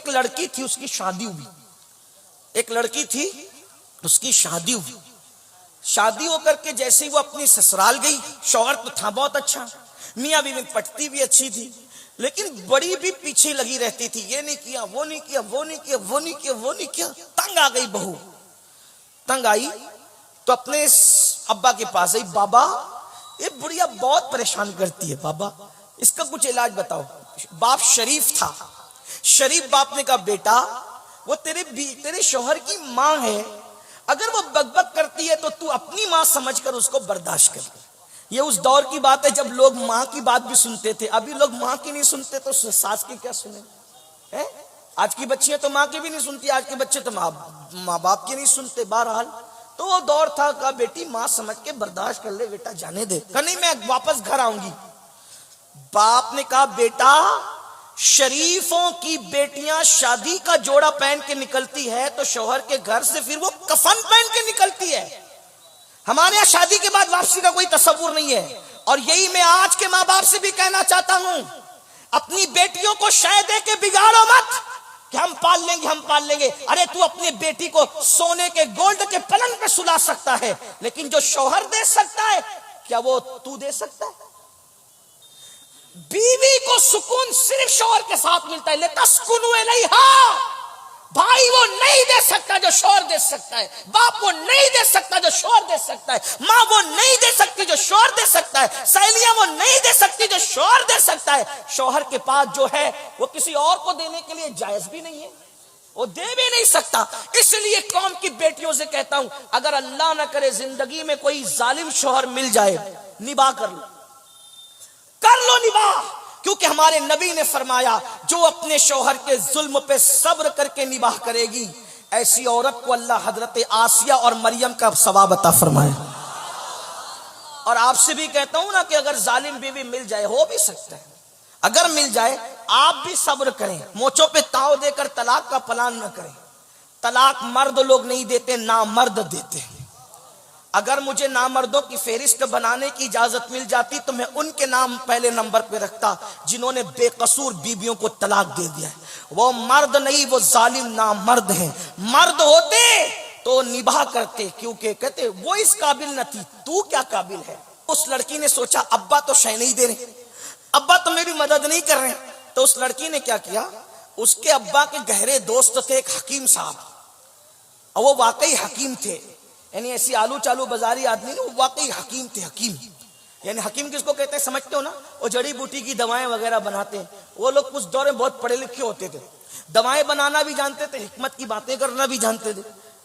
ایک لڑکی تھی اس کی شادی ہوئی، ایک لڑکی تھی اس کی شادی ہوئی، شادی ہو کر کے جیسے ہی وہ اپنی سسرال گئی، شوہر تو تھا بہت اچھا، میاں بیوی میں پٹتی بھی اچھی تھی، لیکن بڑی بھی پیچھے لگی رہتی تھی، یہ نہیں کیا وہ نہیں کیا وہ نہیں کیا وہ نہیں کیا وہ نہیں کیا۔ تنگ آ گئی بہو، تنگ آئی تو اپنے ابا کے پاس آئی، بابا یہ بڑھیا بہت پریشان کرتی ہے، بابا اس کا کچھ علاج بتاؤ۔ باپ شریف تھا، شریف باپ نے کہا بیٹا وہ تیرے شوہر کی ماں ہے، اگر وہ بک بک کرتی ہے تو تو اپنی ماں سمجھ کر اس کو برداشت کر۔ یہ اس دور کی بات ہے جب لوگ ماں کی بات بھی سنتے تھے، ابھی لوگ ماں کی نہیں سنتے تو ساس کی کیا سنیں؟ آج کی بچیاں تو ماں کی بھی نہیں سنتی، آج کے بچے تو ماں باپ کی نہیں سنتے۔ بہرحال تو وہ دور تھا، کہا بیٹی ماں سمجھ کے برداشت کر لے بیٹا، جانے دے، کہا نہیں میں واپس گھر آؤں گی۔ باپ نے کہا بیٹا شریفوں کی بیٹیاں شادی کا جوڑا پہن کے نکلتی ہے تو شوہر کے گھر سے پھر وہ کفن پہن کے نکلتی ہے، ہمارے یہاں شادی کے بعد واپسی کا کوئی تصور نہیں ہے۔ اور یہی میں آج کے ماں باپ سے بھی کہنا چاہتا ہوں، اپنی بیٹیوں کو شے دے کے بگاڑو مت کہ ہم پال لیں گے ہم پال لیں گے۔ ارے تو اپنی بیٹی کو سونے کے گولڈ کے پلنگ پہ سلا سکتا ہے، لیکن جو شوہر دے سکتا ہے کیا وہ تو دے سکتا ہے؟ بیوی کو سکون صرف شوہر کے ساتھ ملتا ہے، لِتَسْكُنُوا إِلَيْهَا۔ بھائی وہ نہیں دے سکتا جو شوہر دے سکتا ہے، باپ وہ نہیں دے سکتا جو شوہر دے سکتا ہے، ماں وہ نہیں دے سکتی جو شوہر دے سکتا ہے، سہیلیاں وہ نہیں دے سکتی جو شوہر دے سکتا ہے۔ شوہر کے پاس جو ہے وہ کسی اور کو دینے کے لیے جائز بھی نہیں ہے، وہ دے بھی نہیں سکتا۔ اس لیے قوم کی بیٹیوں سے کہتا ہوں، اگر اللہ نہ کرے زندگی میں کوئی ظالم شوہر مل جائے، نباہ کر لو، کر لو نباہ، کیونکہ ہمارے نبی نے فرمایا جو اپنے شوہر کے ظلم پہ صبر کر کے نباہ کرے گی، ایسی عورت کو اللہ حضرت آسیہ اور مریم کا ثواب عطا فرمائے۔ اور آپ سے بھی کہتا ہوں نا کہ اگر ظالم بیوی مل جائے، ہو بھی سکتا ہے، اگر مل جائے آپ بھی صبر کریں، موچوں پہ تاؤ دے کر طلاق کا پلان نہ کریں۔ طلاق مرد لوگ نہیں دیتے، نامرد دیتے ہیں۔ اگر مجھے نامردوں کی فہرست بنانے کی اجازت مل جاتی تو میں ان کے نام پہلے نمبر پہ رکھتا جنہوں نے بے قصور بیویوں کو طلاق دے دیا ہے۔ وہ مرد نہیں، وہ ظالم نامرد ہیں۔ مرد ہوتے تو نباہ کرتے، کیونکہ کہتے وہ اس قابل نہ تھی، تو کیا قابل ہے۔ اس لڑکی نے سوچا ابا تو شے نہیں دے رہے، ابا تو میری مدد نہیں کر رہے، تو اس لڑکی نے کیا کیا، اس کے ابا کے گہرے دوست تھے ایک حکیم صاحب، اور وہ واقعی حکیم تھے، یعنی ایسی آلو چالو بازاری آدمی نہیں، وہ واقعی حکیم تھے۔ حکیم یعنی حکیم کس کو کہتے ہیں سمجھتے ہو نا، وہ جڑی بوٹی کی دوائیں وغیرہ بناتے ہیں۔ وہ لوگ اس دور میں بہت پڑھے لکھے ہوتے تھے، دوائیں بنانا بھی جانتے تھے، حکمت کی باتیں کرنا بھی جانتے تھے۔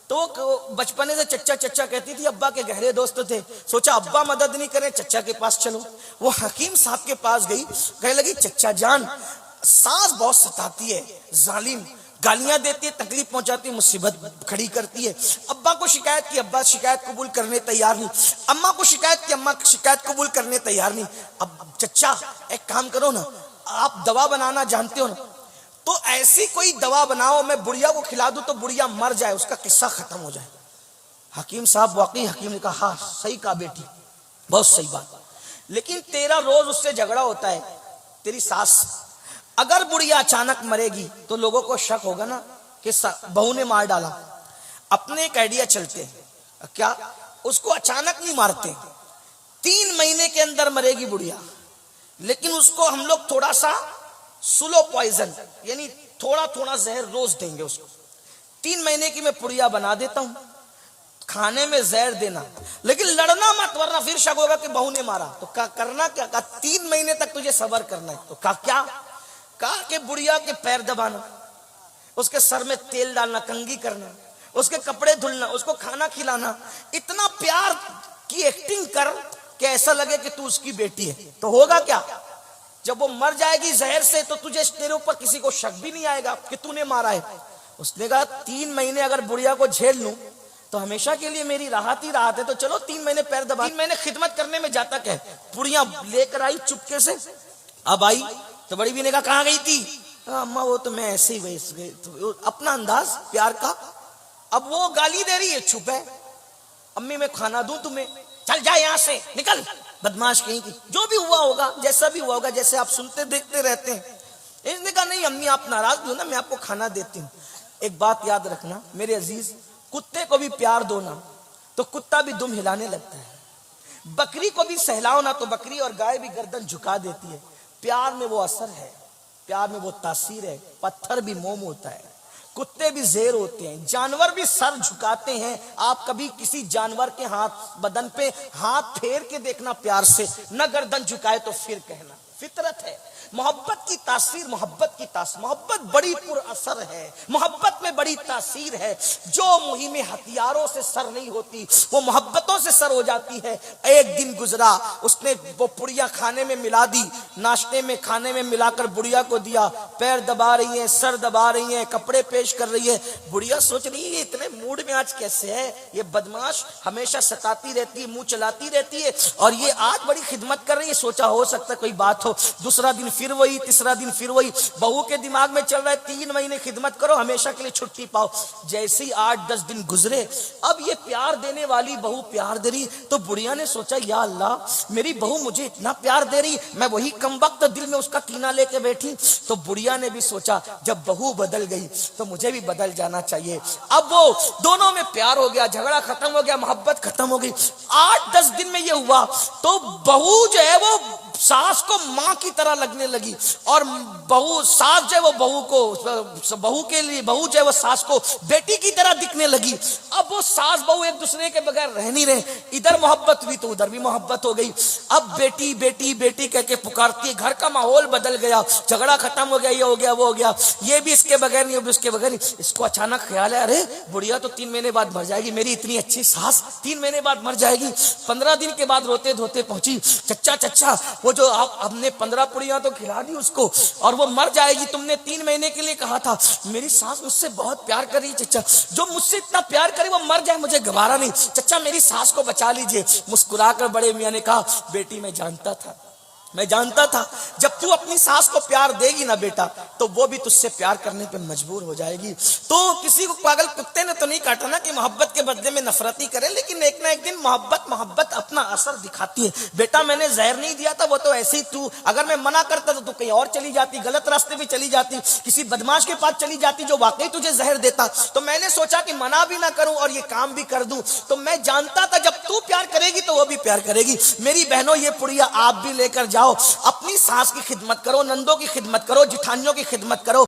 تو وہ بچپنے سے چچا چچا کہتی تھی، ابا کے گہرے دوست تھے، سوچا ابا مدد نہیں کرے چچا کے پاس چلو۔ وہ حکیم صاحب کے پاس گئی، کہنے لگی چچا جان ساس بہت ستاتی ہے، ظالم، گالیاں دیتی ہے، تکلیف پہنچاتی ہے، مصیبت کھڑی کرتی ہے۔ ابا کو شکایت کی، ابا شکایت قبول کرنے تیار نہیں۔ اماں کو شکایت کی، اماں شکایت قبول کرنے تیار نہیں۔ اب چچا ایک کام کرو نا، آپ دوا بنانا جانتے ہو نا، تو ایسی کوئی دوا بناؤ میں بڑھیا کو کھلا دوں تو بڑھیا مر جائے، اس کا قصہ ختم ہو جائے۔ حکیم صاحب واقعی حکیم نے کہا ہاں صحیح کہا بیٹی، بہت صحیح بات، لیکن تیرا روز اس سے جھگڑا ہوتا ہے، تیری ساس، اگر بڑھیا اچانک مرے گی تو لوگوں کو شک ہوگا نا کہ بہو نے مار ڈالا۔ اپنے ایک آئیڈیا چلتے ہیں، کیا اس کو اچانک نہیں مارتے، 3 مہینے کے اندر مرے گی بڑھیا، لیکن اس کو ہم لوگ تھوڑا سا سلو پوائزن یعنی تھوڑا تھوڑا زہر روز دیں گے اس کو۔ 3 مہینے کی میں پڑیا بنا دیتا ہوں، کھانے میں زہر دینا، لیکن لڑنا مت ورنہ پھر شک ہوگا کہ بہو نے مارا۔ تو کرنا کیا، کہا 3 مہینے تک تجھے صبر کرنا ہے۔ تو کہا کہ بڑھیا کے پیر دبانا، اس کے سر میں تیل ڈالنا، کنگھی کرنا، اس کے کپڑے دھلنا، اس کو کھانا کھلانا، اتنا پیار کی ایکٹنگ کر کہ ایسا لگے کہ تو اس کی بیٹی ہے۔ تو ہوگا کیا، جب وہ مر جائے گی زہر سے تو تجھے تیرے اوپر کسی کو شک بھی نہیں آئے گا کہ تو نے مارا ہے۔ اس نے کہا 3 مہینے اگر بڑھیا کو جھیل لوں تو ہمیشہ کے لیے میری راحت ہی راحت ہے، تو چلو 3 مہینے پیر دبا۔ 3 مہینے خدمت کرنے میں جاتا کہ پڑیا لے کر آئی چپکے سے، اب آئی تو بڑی بھی نے کہا کہاں گئی تھی، اماں وہ تو میں ایسے ہی اپنا انداز پیار کا۔ اب وہ گالی دے رہی ہے، چھپ ہے، امی میں کھانا دوں تمہیں، چل جا یہاں سے نکل، بدماش کہیں کی۔ جو بھی ہوا ہوگا، جیسا بھی ہوا ہوگا، جیسے آپ سنتے دیکھتے رہتے ہیں۔ اس نے کہا نہیں امی آپ ناراض ہو نا، میں آپ کو کھانا دیتی ہوں۔ ایک بات یاد رکھنا میرے عزیز، کتے کو بھی پیار دو نا تو کتا بھی دم ہلانے لگتا ہے، بکری کو بھی سہلاؤ نا تو بکری اور گائے بھی گردن جھکا دیتی ہے۔ پیار میں وہ اثر ہے، پیار میں وہ تاثیر ہے۔ پتھر بھی موم ہوتا ہے، کتے بھی زیر ہوتے ہیں، جانور بھی سر جھکاتے ہیں۔ آپ کبھی کسی جانور کے ہاتھ بدن پہ ہاتھ پھیر کے دیکھنا پیار سے، نہ گردن جھکائے تو پھر کہنا، فطرت ہے۔ محبت کی تاثیر، محبت بڑی پر اثر ہے، محبت میں بڑی تاثیر ہے۔ جو مہم ہتھیاروں سے سر نہیں ہوتی وہ محبتوں سے سر ہو جاتی ہے۔ ایک دن گزرا، اس نے وہ پڑیا کھانے میں ملا دی، ناشتے میں کھانے میں ملا کر بڑیا کو دیا، پیر دبا رہی ہیں، سر دبا رہی ہیں، کپڑے پیش کر رہی ہے۔ بڑیا سوچ رہی ہے اتنے موڈ میں آج کیسے ہے، یہ بدماش ہمیشہ ستاتی رہتی ہے، منہ چلاتی رہتی ہے، اور یہ آج بڑی خدمت کر رہی ہے۔ سوچا ہو سکتا ہے کوئی بات ہو۔ دوسرا دن پھر وہی، تیسرا دن پھر وہی۔ بہو کے دماغ میں چل رہا ہے 3 مہینے خدمت کرو، ہمیشہ کے لیے چھٹی پاؤ۔ جیسے ہی 8-10 دن گزرے، اب یہ پیار دینے والی بہو پیار دے رہی، تو بڑھیا نے سوچا یا اللہ میری بہو مجھے اتنا پیار دے رہی، میں وہی کم وقت دل میں اس کا کینہ لے کے بیٹھی۔ تو بڑھیا نے بھی سوچا جب بہو بدل گئی تو مجھے بھی بدل جانا چاہیے۔ اب وہ دونوں میں پیار ہو گیا، جھگڑا ختم ہو گیا، محبت ختم ہو گئی۔ 8-10 دن میں یہ ہوا تو بہو جو ہے وہ ساس کو ماں کی طرح لگنے لگی، اور ساس جو ہے وہ بہو کے لیے بہو جو ہے وہ ساس کو بیٹی کی طرح دکھنے لگی۔ اب وہ ساس بہو ایک دوسرے کے بغیر رہ نہیں رہے، ادھر محبت ہوئی تو ادھر بھی محبت ہو گئی۔ اب بیٹی بیٹی بیٹی کہہ کے پکارتی ہے، گھر کا ماحول بدل گیا، جھگڑا ختم ہو گیا، یہ ہو گیا وہ ہو گیا، یہ بھی اس کے بغیر نہیں، وہ بھی اس کے بغیر نہیں۔ اس کو اچانک خیال ہے ارے بڑھیا تو 3 مہینے بعد مر جائے گی، میری اتنی اچھی ساس 3 مہینے بعد مر جائے گی۔ 15 دن کے بعد روتے دھوتے پہنچی، چچا وہ جو ہم نے 15 پڑیاں تو کھلا دی اس کو اور وہ مر جائے گی، تم نے 3 مہینے کے لیے کہا تھا۔ میری ساس مجھ سے بہت پیار کر رہی ہے چچا، جو مجھ سے اتنا پیار کرے وہ مر جائے مجھے گوارا نہیں، چچا میری ساس کو بچا لیجئے۔ مسکرا کر بڑے میاں نے کہا بیٹی میں جانتا تھا جب تو اپنی ساس کو پیار دے گی نا بیٹا تو وہ بھی تجھ سے پیار کرنے پہ مجبور ہو جائے گی۔ تو کسی کو پاگل کتے نے تو نہیں کاٹا نا کہ محبت کے بدلے میں نفرت ہی کرے، لیکن ایک نہ ایک دن محبت اپنا اثر دکھاتی ہے۔ بیٹا میں نے زہر نہیں دیا تھا، وہ تو ایسے ہی تو اگر میں منع کرتا تو کہیں اور چلی جاتی، غلط راستے پہ چلی جاتی، کسی بدماش کے پاس چلی جاتی جو واقعی تجھے زہر دیتا۔ تو میں نے سوچا کہ منع بھی نہ کروں اور یہ کام بھی کر دوں۔ تو میں جانتا تھا جب تو پیار کرے گی تو وہ بھی پیار کرے گی۔ میری بہنوں یہ پڑیا آپ بھی لے کر جاؤ، اپنی ساس کی خدمت کرو، نندوں کی خدمت کرو، جٹھانیوں کی خدمت کرو۔